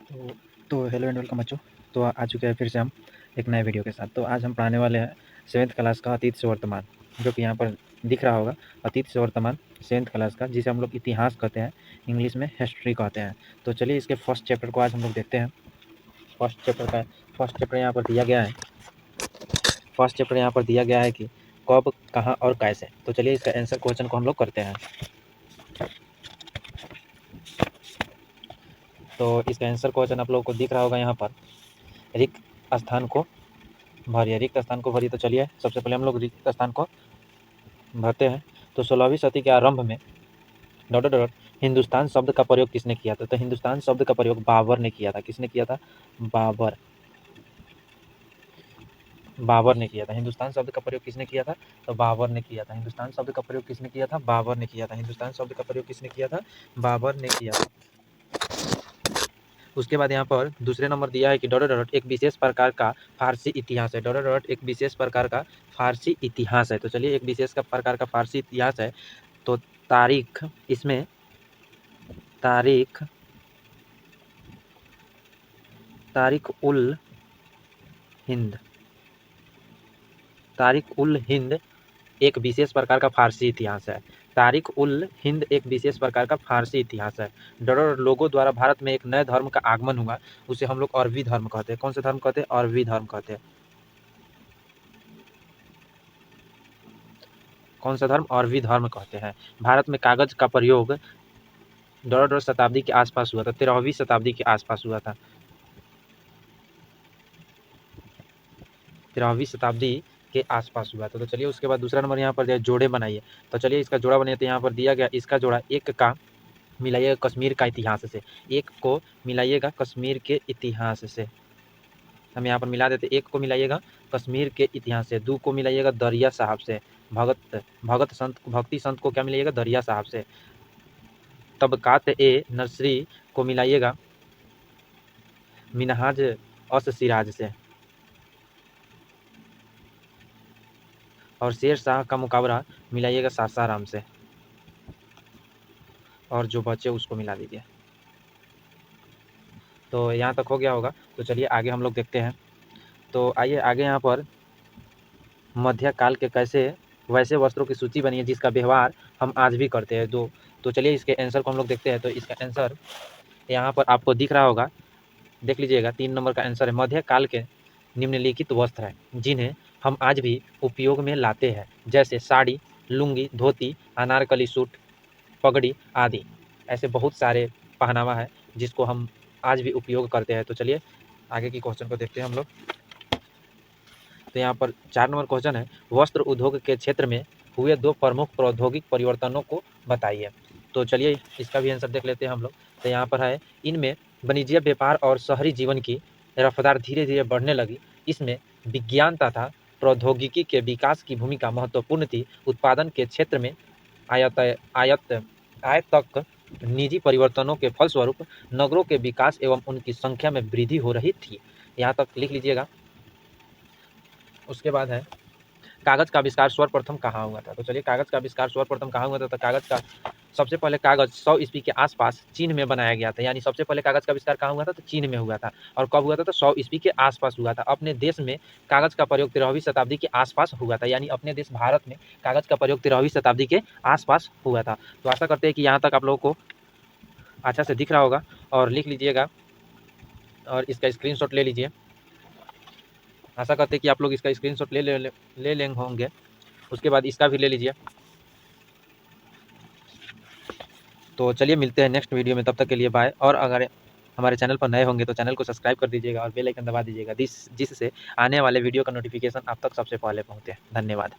तो hello and welcome बच्चों। तो आ चुके हैं फिर से हम एक नए वीडियो के साथ। तो आज हम पढ़ाने वाले हैं 7th क्लास का अतीत से वर्तमान, जो कि यहाँ पर दिख रहा होगा। अतीत से वर्तमान 7th क्लास का, जिसे हम लोग इतिहास कहते हैं, इंग्लिश में हिस्ट्री कहते हैं। तो चलिए इसके फर्स्ट चैप्टर को आज हम लोग देखते हैं। फर्स्ट चैप्टर यहाँ पर दिया गया है। फर्स्ट चैप्टर यहाँ पर दिया गया है कि कब, कहाँ और कैसे। तो चलिए इसका आंसर क्वेश्चन को हम लोग करते हैं। तो इसका आंसर क्वेश्चन आप लोगों को दिख रहा होगा यहाँ पर। रिक्त स्थान को भरिए, रिक्त स्थान को भरिए। तो चलिए सबसे पहले हम लोग रिक्त स्थान को भरते हैं। तो 16वीं सदी के आरंभ में डॉट डॉट डॉट हिंदुस्तान शब्द का प्रयोग किसने किया था? तो हिंदुस्तान शब्द का प्रयोग बाबर ने किया था। किसने किया था? बाबर बाबर ने किया था। हिंदुस्तान शब्द का प्रयोग किसने किया था? तो बाबर ने किया था। हिंदुस्तान शब्द का प्रयोग किसने किया था? बाबर ने किया था। हिंदुस्तान शब्द का प्रयोग किसने किया था? बाबर ने किया था। उसके बाद यहाँ पर दूसरे नंबर दिया है कि डॉट डॉट एक विशेष प्रकार का फारसी इतिहास है। डॉट डॉट एक विशेष प्रकार का फारसी इतिहास है। तो चलिए एक विशेष का प्रकार का फारसी इतिहास है। तो तारीख, इसमें तारीख उल हिंद, तारीख उल हिंद एक विशेष प्रकार का फारसी इतिहास है। तारीख उल हिंद एक विशेष प्रकार का फारसी इतिहास है। डॉट लोगों द्वारा भारत में एक नए धर्म का आगमन हुआ, उसे हम लोग अरबी धर्म कहते हैं। कौन सा धर्म कहते हैं? अरबी धर्म कहते हैं। कौन सा धर्म? अरबी धर्म कहते हैं। भारत में कागज का प्रयोग डॉट शताब्दी के आसपास हुआ था। 13वीं शताब्दी के आसपास हुआ था। 13वीं शताब्दी के आसपास हुआ था। तो चलिए उसके बाद दूसरा नंबर यहाँ पर जोड़े बनाइए। तो चलिए इसका जोड़ा बनाइए। तो यहाँ पर दिया गया इसका जोड़ा एक का मिलाइएगा कश्मीर का इतिहास से। एक को मिलाइएगा कश्मीर के इतिहास से। हम यहाँ पर मिला देते। एक को मिलाइएगा कश्मीर के इतिहास से। दो को मिलाइएगा दरिया साहब से। भक्ति संत को क्या मिलाइएगा? दरिया साहब से। तबकात ए नर्सरी को मिलाइएगा मिनहाज अस सिराज से। और शेर शाह का मुकाबरा मिलाइएगा सासाराम से। और जो बचे उसको मिला दीजिए। तो यहाँ तक हो गया होगा। तो चलिए आगे हम लोग देखते हैं। तो आइए आगे यहाँ पर मध्यकाल के कैसे वैसे वस्त्रों की सूची बनी है जिसका व्यवहार हम आज भी करते हैं। तो चलिए इसके आंसर को हम लोग देखते हैं। तो इसका आंसर यहाँ पर आपको दिख रहा होगा, देख लीजिएगा। 3 नंबर का आंसर है मध्यकाल के निम्नलिखित वस्त्र हैं जिन्हें हम आज भी उपयोग में लाते हैं, जैसे साड़ी, लुंगी, धोती, अनारकली सूट, पगड़ी आदि। ऐसे बहुत सारे पहनावा है जिसको हम आज भी उपयोग करते हैं। तो चलिए आगे की क्वेश्चन को देखते हैं हम लोग। तो यहाँ पर 4 नंबर क्वेश्चन है, वस्त्र उद्योग के क्षेत्र में हुए 2 प्रमुख प्रौद्योगिक परिवर्तनों को बताइए। तो चलिए इसका भी आंसर देख लेते हैं हम लोग। तो यहाँ पर है, इनमें वाणिज्य व्यापार और शहरी जीवन की रफ्तार धीरे धीरे बढ़ने लगी। इसमें विज्ञान तथा प्रौद्योगिकी के विकास की भूमिका महत्वपूर्ण थी। उत्पादन के क्षेत्र में आय तक निजी परिवर्तनों के फलस्वरूप नगरों के विकास एवं उनकी संख्या में वृद्धि हो रही थी। यहाँ तक लिख लीजिएगा। उसके बाद है, कागज का आविष्कार सर्वप्रथम कहाँ हुआ था? तो चलिए कागज का आविष्कार सर्वप्रथम कहाँ हुआ था? तो कागज का सबसे पहले कागज 100 ईस्वी के आसपास चीन में बनाया गया था। यानी सबसे पहले कागज का आविष्कार कहाँ हुआ था? तो चीन में हुआ था। और कब हुआ था? तो 100 ईस्वी के आसपास हुआ था। अपने देश में कागज का प्रयोग 13वीं शताब्दी के आसपास हुआ था। यानी अपने देश भारत में कागज का प्रयोग 13वीं शताब्दी के आसपास हुआ था। तो आशा करते हैं कि यहाँ तक आप लोगों को अच्छा से दिख रहा होगा। और लिख लीजिएगा और इसका स्क्रीनशॉट ले लीजिए। आशा करते हैं कि आप लोग इसका स्क्रीनशॉट ले लेंगे होंगे। उसके बाद इसका भी ले लीजिए। तो चलिए मिलते हैं नेक्स्ट वीडियो में, तब तक के लिए बाय। और अगर हमारे चैनल पर नए होंगे तो चैनल को सब्सक्राइब कर दीजिएगा और बेल आइकन दबा दीजिएगा, जिससे आने वाले वीडियो का नोटिफिकेशन आप तक सबसे पहले पहुँचे। धन्यवाद।